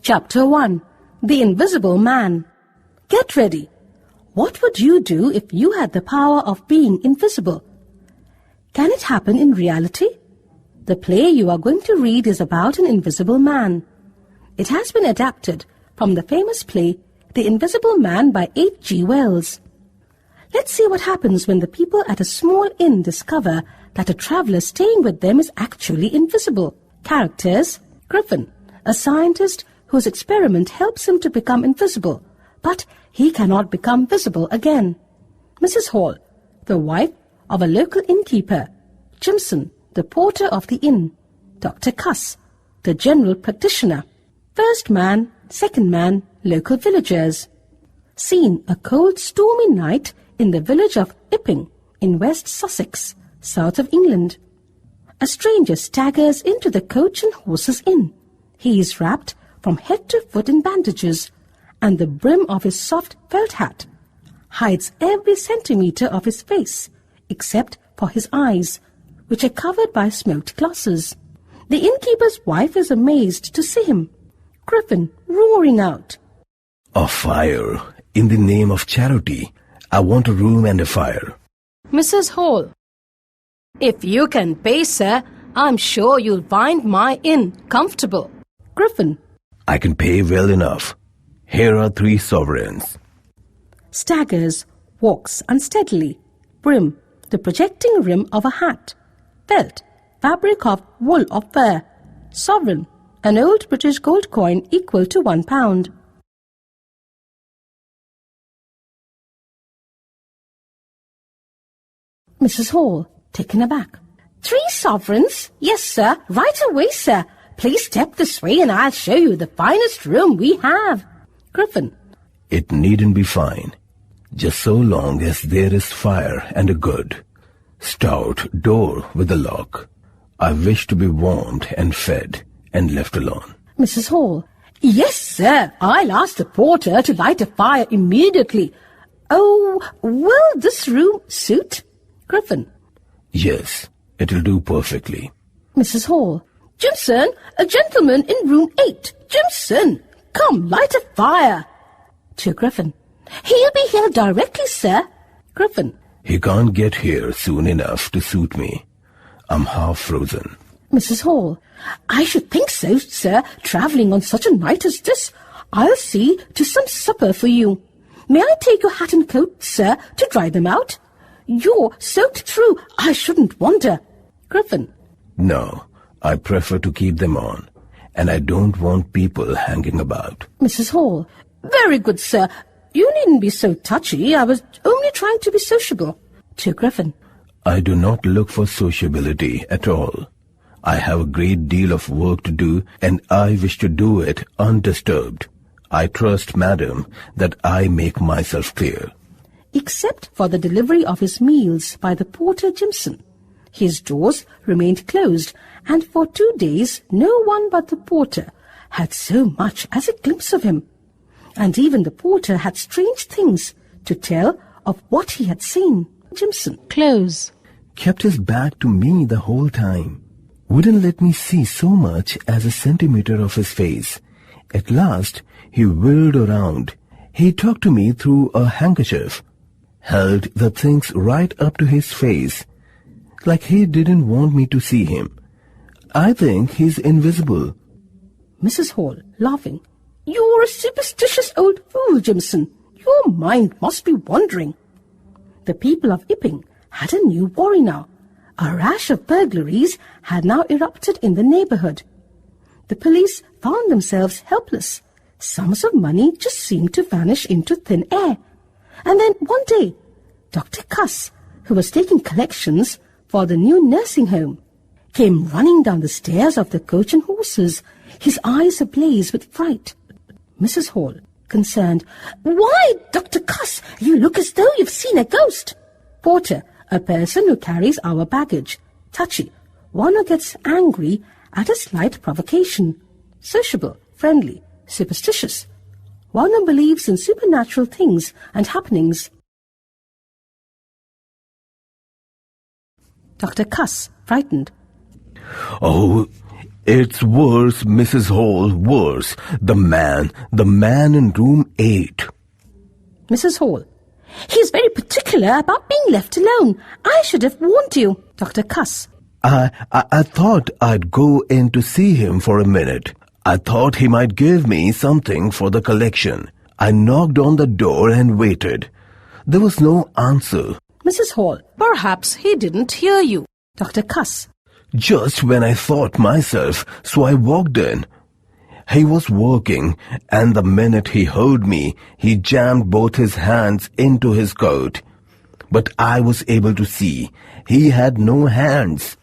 Chapter 1. The Invisible Man. Get ready. What would you do if you had the power of being invisible? Can it happen in reality? The play you are going to read is about an invisible man. It has been adapted from the famous play The Invisible Man by H.G. Wells. Let's see what happens when the people at a small inn discover that a traveler staying with them is actually invisible. Characters: Griffin, a scientist whose experiment helps him to become invisible, but he cannot become visible again. Mrs. Hall, the wife of a local innkeeper. Jimson, the porter of the inn. Dr. Cuss, the general practitioner. First man, second man, local villagers. Scene: a cold, stormy night in the village of Epping in West Sussex, south of England. A stranger staggers into the Coach and Horses Inn. He is wrapped from head to foot in bandages, and the brim of his soft felt hat hides every centimetre of his face, except for his eyes, which are covered by smoked glasses. The innkeeper's wife is amazed to see him. Griffin, roaring out, "A fire! In the name of charity, I want a room and a fire." Mrs. Hall, "If you can pay, sir, I'm sure you'll find my inn comfortable." Griffin, "I can pay well enough. Here are 3 sovereigns." Staggers, walks unsteadily. Brim, the projecting rim of a hat. Felt, fabric of wool or fur. Sovereign, an old British gold coin equal to £1. Mrs. Hall, taken aback. 3 sovereigns? Yes, sir. Right away, sir. Please step this way and I'll show you the finest room we have. Griffin, "It needn't be fine, just so long as there is fire and a good, stout door with a lock. I wish to be warmed and fed and left alone." Mrs. Hall, "Yes, sir. I'll ask the porter to light a fire immediately. Oh, will this room suit?" Griffin, "Yes, it'll do perfectly." Mrs. Hall, "Jimson, a gentleman in room 8. Jimson, come, light a fire." To Griffin, "He'll be here directly, sir." Griffin, "He can't get here soon enough to suit me. I'm half frozen." Mrs. Hall, "I should think so, sir, travelling on such a night as this. I'll see to some supper for you. May I take your hat and coat, sir, to dry them out? You're soaked through, I shouldn't wonder." Griffin, "No, I prefer to keep them on, and I don't want people hanging about." Mrs. Hall, "Very good, sir. You needn't be so touchy. I was only trying to be sociable." To Griffin, "I do not look for sociability at all. I have a great deal of work to do, and I wish to do it undisturbed. I trust, madam, that I make myself clear." Except for the delivery of his meals by the porter Jimson, his doors remained closed, and for 2 days no one but the porter had so much as a glimpse of him. And even the porter had strange things to tell of what he had seen. Jimson, close. "Kept his back to me the whole time. Wouldn't let me see so much as a centimetre of his face. At last he whirled around. He talked to me through a handkerchief. Held the things right up to his face, like he didn't want me to see him. I think he's invisible." Mrs. Hall, laughing, "You're a superstitious old fool, Jimson. Your mind must be wandering." The people of Epping had a new worry now. A rash of burglaries had now erupted in the neighbourhood. The police found themselves helpless. Sums of money just seemed to vanish into thin air. And then one day, Dr. Cuss, who was taking collections for the new nursing home, came running down the stairs of the Coach and Horses, his eyes ablaze with fright. Mrs. Hall, concerned, "Why, Dr. Cuss, you look as though you've seen a ghost." Porter, a person who carries our baggage. Touchy, one who gets angry at a slight provocation. Sociable, friendly, superstitious, one who believes in supernatural things and happenings. Dr. Cuss, frightened, "Oh, It's worse, Mrs. Hall, worse. The man in room 8. Mrs. Hall. He's very particular about being left alone. I should have warned you. Dr. Cuss. I thought I'd go in to see him for a minute. I thought he might give me something for the collection. I knocked on the door and waited. There was no answer. Mrs. Hall. Perhaps he didn't hear you. Dr. Cuss. Just when I thought myself, so I walked in. He was working, and the minute he heard me, he jammed both his hands into his coat. But I was able to see he had no hands,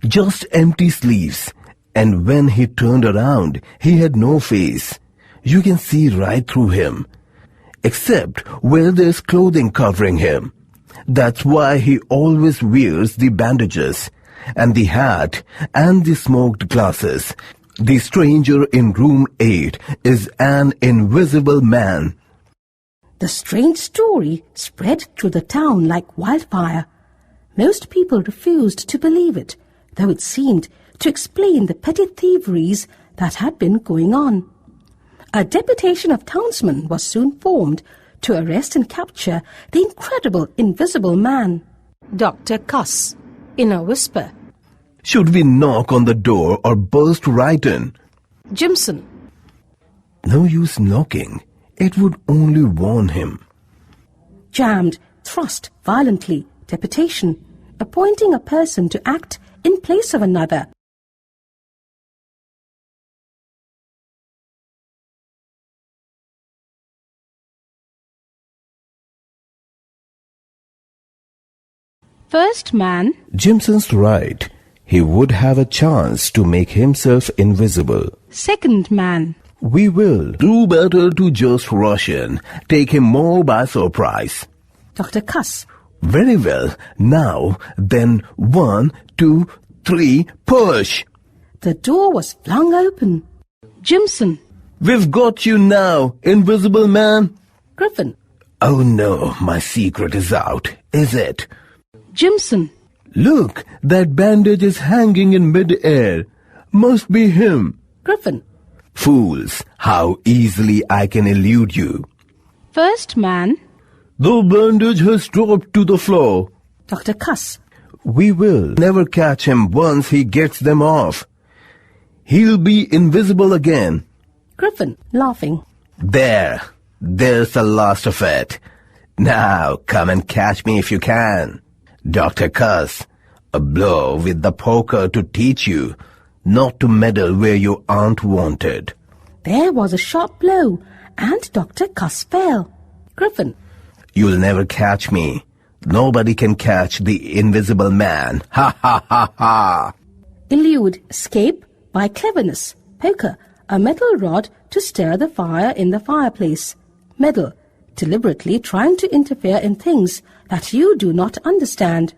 just empty sleeves. And when he turned around, he had no face. You can see right through him, except where there's clothing covering him. That's why he always wears the bandages, and the hat, and the smoked glasses. The stranger in room 8 is an invisible man. The strange story spread through the town like wildfire. Most people refused to believe it, though it seemed to explain the petty thieveries that had been going on. A deputation of townsmen was soon formed to arrest and capture the incredible invisible man. Dr. Cuss, in a whisper. Should we knock on the door or burst right in? Jimson. No use knocking. It would only warn him. Jammed, thrust violently, deputation, appointing a person to act in place of another. First man. Jimson's right. He would have a chance to make himself invisible. Second man. We will do better to just rush in, take him more by surprise. Dr. Cuss. Very well. Now, then 1, 2, 3, push! The door was flung open. Jimson. We've got you now, invisible man. Griffin. Oh no, my secret is out, is it? Jimson. Look, that bandage is hanging in mid-air. Must be him. Griffin. Fools, how easily I can elude you. First man. The bandage has dropped to the floor. Dr. Cuss. We will never catch him once he gets them off. He'll be invisible again. Griffin, laughing. There's the last of it. Now come and catch me if you can. Dr. Cuss, a blow with the poker to teach you not to meddle where you aren't wanted. There was a sharp blow, and Dr. Cuss fell. Griffin. You'll never catch me. Nobody can catch the invisible man. Ha ha ha ha. Elude, escape by cleverness. Poker, a metal rod to stir the fire in the fireplace. Meddle, deliberately trying to interfere in things that you do not understand.